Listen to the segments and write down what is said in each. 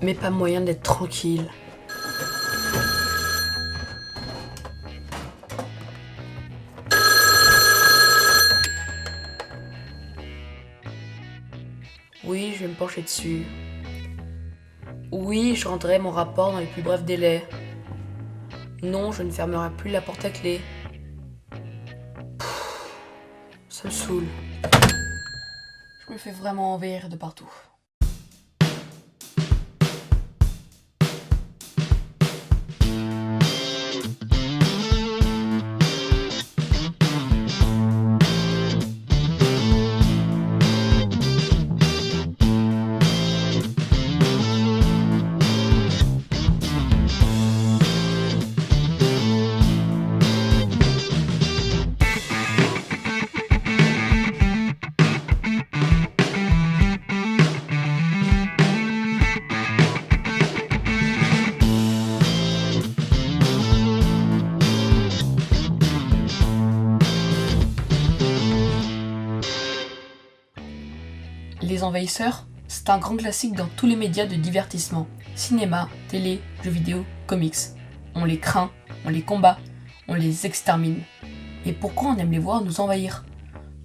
Mais pas moyen d'être tranquille. Oui, je vais me pencher dessus. Oui, je rendrai mon rapport dans les plus brefs délais. Non, je ne fermerai plus la porte à clé. Ça me saoule. Je me fais vraiment envahir de partout. Les Envahisseurs, c'est un grand classique dans tous les médias de divertissement. Cinéma, télé, jeux vidéo, comics. On les craint, on les combat, on les extermine. Et pourquoi on aime les voir nous envahir ?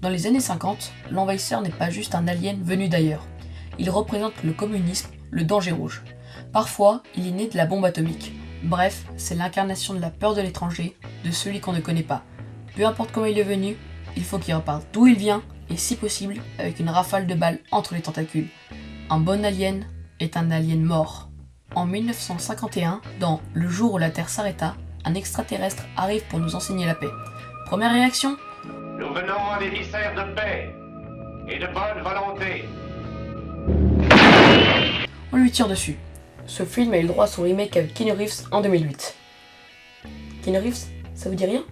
Dans les années 50, l'envahisseur n'est pas juste un alien venu d'ailleurs. Il représente le communisme, le danger rouge. Parfois, il est né de la bombe atomique. Bref, c'est l'incarnation de la peur de l'étranger, de celui qu'on ne connaît pas. Peu importe comment il est venu, il faut qu'il reparte d'où il vient, et si possible, avec une rafale de balles entre les tentacules. Un bon alien est un alien mort. En 1951, dans Le jour où la Terre s'arrêta, un extraterrestre arrive pour nous enseigner la paix. Première réaction ? Nous venons en émissaire de paix et de bonne volonté. On lui tire dessus. Ce film a eu le droit à son remake avec Keanu Reeves en 2008. Keanu Reeves, ça vous dit rien ?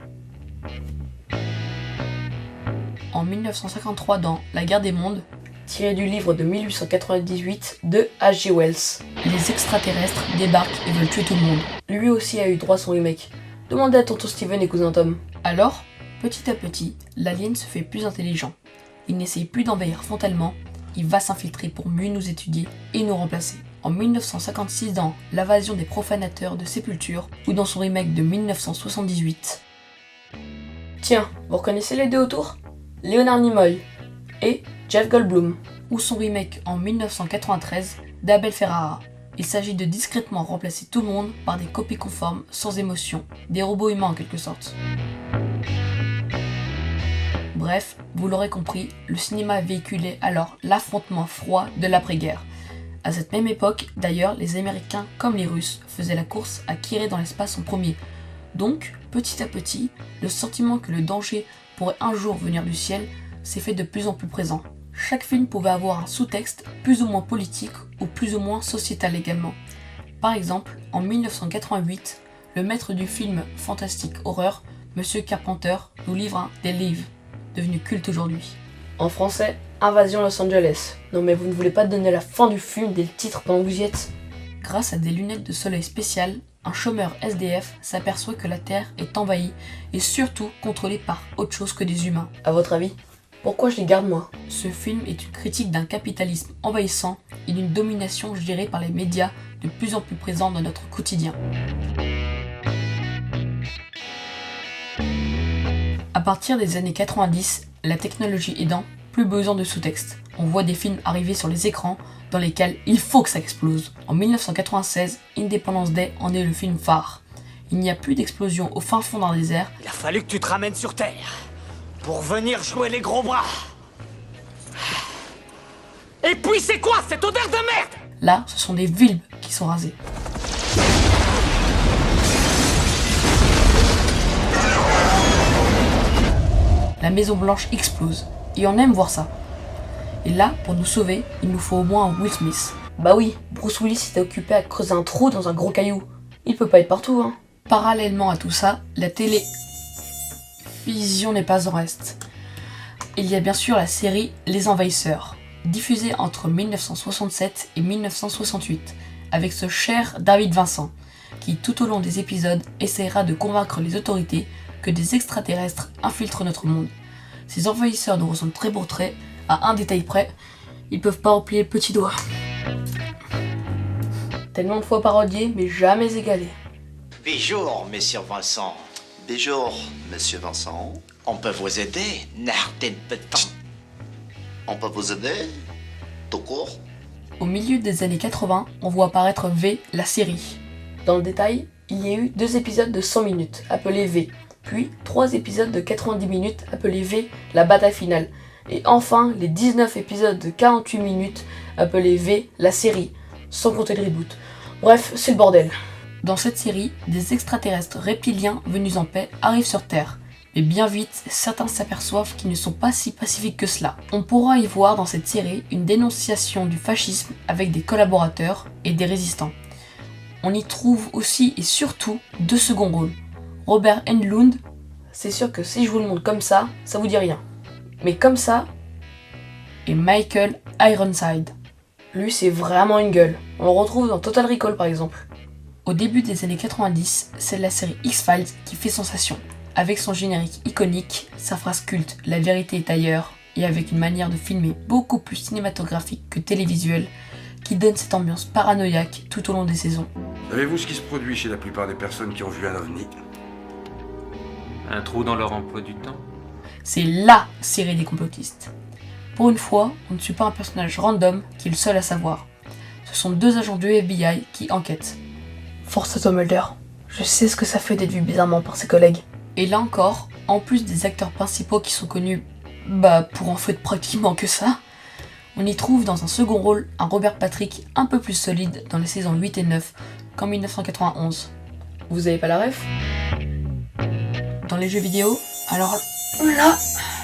En 1953 dans La guerre des mondes, tiré du livre de 1898 de H.G. Wells. Les extraterrestres débarquent et veulent tuer tout le monde. Lui aussi a eu droit à son remake. Demandez à tonton Steven et cousin Tom. Alors, petit à petit, l'alien se fait plus intelligent. Il n'essaye plus d'envahir frontalement, il va s'infiltrer pour mieux nous étudier et nous remplacer. En 1956 dans L'invasion des profanateurs de Sépulture ou dans son remake de 1978. Tiens, vous reconnaissez les deux autour ? Leonard Nimoy et Jeff Goldblum, ou son remake en 1993 d'Abel Ferrara. Il s'agit de discrètement remplacer tout le monde par des copies conformes, sans émotion, des robots humains en quelque sorte. Bref, vous l'aurez compris, le cinéma véhiculait alors l'affrontement froid de l'après-guerre. À cette même époque, d'ailleurs, les Américains comme les Russes faisaient la course à qui irait dans l'espace en premier. Donc, petit à petit, le sentiment que le danger pourrait un jour venir du ciel s'est fait de plus en plus présent. Chaque film pouvait avoir un sous-texte plus ou moins politique ou plus ou moins sociétal également. Par exemple, en 1988, le maître du film fantastique horreur, Monsieur Carpenter, nous livre un des livres, devenu culte aujourd'hui. En français, Invasion Los Angeles. Non mais vous ne voulez pas donner la fin du film dès le titre pendant que vous y êtes ? Grâce à des lunettes de soleil spéciales, un chômeur SDF s'aperçoit que la Terre est envahie et surtout contrôlée par autre chose que des humains. À votre avis, pourquoi je les garde moi ? Ce film est une critique d'un capitalisme envahissant et d'une domination gérée par les médias de plus en plus présents dans notre quotidien. À partir des années 90, la technologie aidant, plus besoin de sous-texte. On voit des films arriver sur les écrans dans lesquels il faut que ça explose. En 1996, Independence Day en est le film phare. Il n'y a plus d'explosion au fin fond d'un désert. Il a fallu que tu te ramènes sur Terre pour venir jouer les gros bras. Et puis c'est quoi cette odeur de merde ? Là, ce sont des villes qui sont rasées. La Maison Blanche explose, et on aime voir ça. Et là, pour nous sauver, il nous faut au moins un Will Smith. Bah oui, Bruce Willis était occupé à creuser un trou dans un gros caillou. Il peut pas être partout, hein. Parallèlement à tout ça, la télévision n'est pas en reste. Il y a bien sûr la série Les Envahisseurs, diffusée entre 1967 et 1968, avec ce cher David Vincent, qui tout au long des épisodes essaiera de convaincre les autorités que des extraterrestres infiltrent notre monde. Ces envahisseurs nous ressemblent très pour trait, à un détail près, ils peuvent pas replier le petit doigt. Tellement de fois parodié, mais jamais égalé. Bonjour, monsieur Vincent. Bonjour, monsieur Vincent. On peut vous aider, Nardin Petit. On peut vous aider? Tout court? Au milieu des années 80, on voit apparaître V, la série. Dans le détail, il y a eu 2 épisodes de 100 minutes, appelés V, puis 3 épisodes de 90 minutes, appelés V, la bataille finale, et enfin les 19 épisodes de 48 minutes, appelés V, la série, sans compter le reboot. Bref, c'est le bordel. Dans cette série, des extraterrestres reptiliens venus en paix arrivent sur Terre. Mais bien vite, certains s'aperçoivent qu'ils ne sont pas si pacifiques que cela. On pourra y voir dans cette série une dénonciation du fascisme avec des collaborateurs et des résistants. On y trouve aussi et surtout 2 seconds rôles. Robert Englund, c'est sûr que si je vous le montre comme ça vous dit rien. Mais comme ça, et Michael Ironside. Lui, c'est vraiment une gueule. On le retrouve dans Total Recall par exemple. Au début des années 90, c'est la série X-Files qui fait sensation. Avec son générique iconique, sa phrase culte « La vérité est ailleurs » et avec une manière de filmer beaucoup plus cinématographique que télévisuelle qui donne cette ambiance paranoïaque tout au long des saisons. Savez-vous ce qui se produit chez la plupart des personnes qui ont vu un ovni? Un trou dans leur emploi du temps. C'est LA série des complotistes. Pour une fois, on ne suit pas un personnage random qui est le seul à savoir. Ce sont 2 agents du FBI qui enquêtent. Force à toi Mulder, je sais ce que ça fait d'être vu bizarrement par ses collègues. Et là encore, en plus des acteurs principaux qui sont connus, pour en fait pratiquement que ça, on y trouve dans un second rôle un Robert Patrick un peu plus solide dans les saisons 8 et 9 qu'en 1991. Vous avez pas la ref? Dans les jeux vidéo, alors là,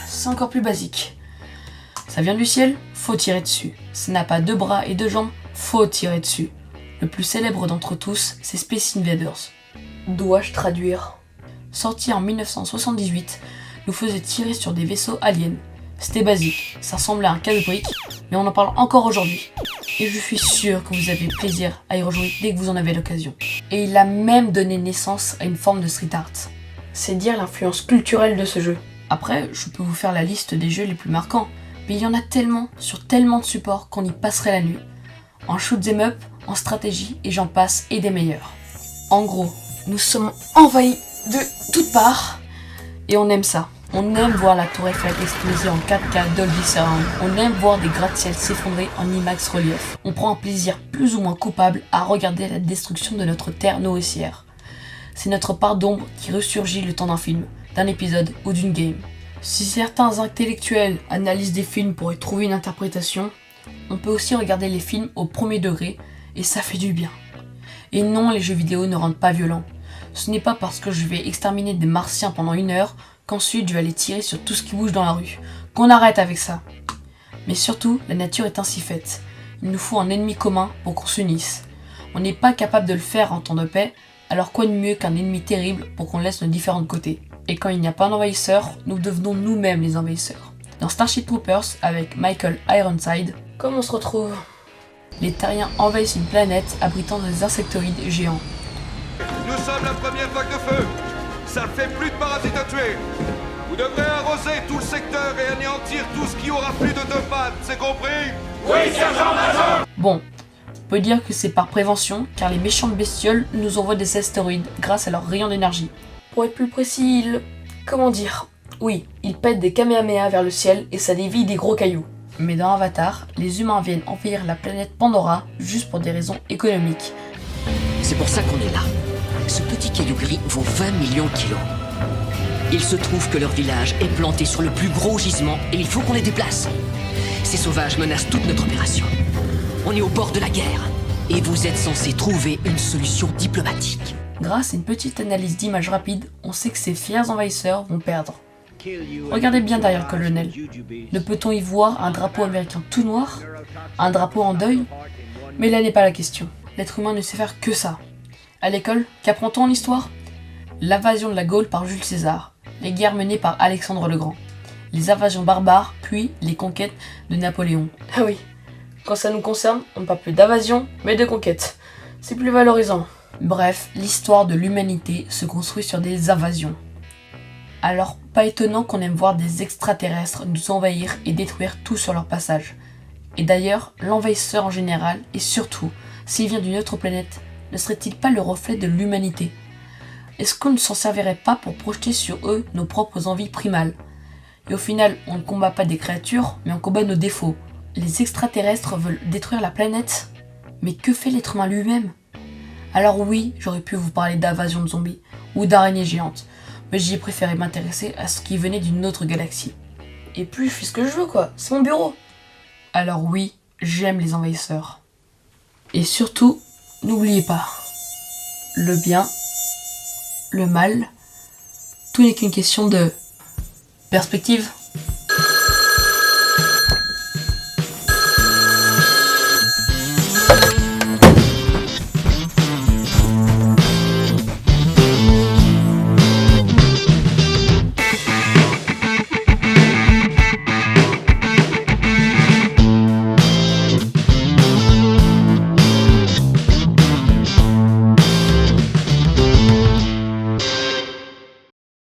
c'est encore plus basique. Ça vient du ciel, faut tirer dessus. Ça n'a pas 2 bras et 2 jambes, faut tirer dessus. Le plus célèbre d'entre tous, c'est Space Invaders. Dois-je traduire? Sorti en 1978, nous faisait tirer sur des vaisseaux aliens. C'était basique, ça ressemblait à un casse-brique, mais on en parle encore aujourd'hui. Et je suis sûr que vous avez plaisir à y rejouer dès que vous en avez l'occasion. Et il a même donné naissance à une forme de street art. C'est dire l'influence culturelle de ce jeu. Après, je peux vous faire la liste des jeux les plus marquants, mais il y en a tellement, sur tellement de supports qu'on y passerait la nuit. En shoot 'em up, en stratégie, et j'en passe, et des meilleurs. En gros, nous sommes envahis de toutes parts, et on aime ça. On aime voir la tour Eiffel exploser en 4K Dolby Surround. On aime voir des gratte-ciel s'effondrer en IMAX relief. On prend un plaisir plus ou moins coupable à regarder la destruction de notre terre nourricière. C'est notre part d'ombre qui ressurgit le temps d'un film, d'un épisode ou d'une game. Si certains intellectuels analysent des films pour y trouver une interprétation, on peut aussi regarder les films au premier degré et ça fait du bien. Et non, les jeux vidéo ne rendent pas violents. Ce n'est pas parce que je vais exterminer des martiens pendant 1 heure qu'ensuite je vais aller tirer sur tout ce qui bouge dans la rue. Qu'on arrête avec ça. Mais surtout, la nature est ainsi faite. Il nous faut un ennemi commun pour qu'on s'unisse. On n'est pas capable de le faire en temps de paix, alors quoi de mieux qu'un ennemi terrible pour qu'on laisse nos différents côtés. Et quand il n'y a pas d'envahisseurs, nous devenons nous-mêmes les envahisseurs. Dans Starship Troopers, avec Michael Ironside, comment on se retrouve? Les terriens envahissent une planète abritant des insectoïdes géants. Nous sommes la première vague de feu. Ça ne fait plus de parasites à tuer. Vous devrez arroser tout le secteur et anéantir tout ce qui aura plus de 2 pattes, c'est compris? Oui, sergent-major! Bon, on peut dire que c'est par prévention, car les méchantes bestioles nous envoient des astéroïdes grâce à leurs rayons d'énergie. Pour être plus précis, comment dire? Oui, ils pètent des kamehameha vers le ciel et ça dévie des gros cailloux. Mais dans Avatar, les humains viennent envahir la planète Pandora juste pour des raisons économiques. C'est pour ça qu'on est là. Ce petit caillou gris vaut 20 millions de kilos. Il se trouve que leur village est planté sur le plus gros gisement et il faut qu'on les déplace. Ces sauvages menacent toute notre opération. On est au bord de la guerre et vous êtes censés trouver une solution diplomatique. Grâce à une petite analyse d'image rapide, on sait que ces fiers envahisseurs vont perdre. Regardez bien derrière le colonel. Ne peut-on y voir un drapeau américain tout noir? Un drapeau en deuil? Mais là n'est pas la question. L'être humain ne sait faire que ça. À l'école, qu'apprend-on en histoire? l'invasion de la Gaule par Jules César, les guerres menées par Alexandre le Grand, les invasions barbares, puis les conquêtes de Napoléon. Ah oui, quand ça nous concerne, on ne parle plus d'invasion, mais de conquête. C'est plus valorisant. Bref, l'histoire de l'humanité se construit sur des invasions. Alors, pas étonnant qu'on aime voir des extraterrestres nous envahir et détruire tout sur leur passage. Et d'ailleurs, l'envahisseur en général, et surtout, s'il vient d'une autre planète, ne serait-il pas le reflet de l'humanité ? Est-ce qu'on ne s'en servirait pas pour projeter sur eux nos propres envies primales ? Et au final, on ne combat pas des créatures, mais on combat nos défauts. Les extraterrestres veulent détruire la planète ? Mais que fait l'être humain lui-même ? Alors oui, j'aurais pu vous parler d'invasion de zombies, ou d'araignées géantes, mais j'ai préféré m'intéresser à ce qui venait d'une autre galaxie. Et puis je fais ce que je veux quoi, c'est mon bureau. Alors oui, j'aime les envahisseurs. Et surtout, n'oubliez pas, le bien, le mal, tout n'est qu'une question de perspective.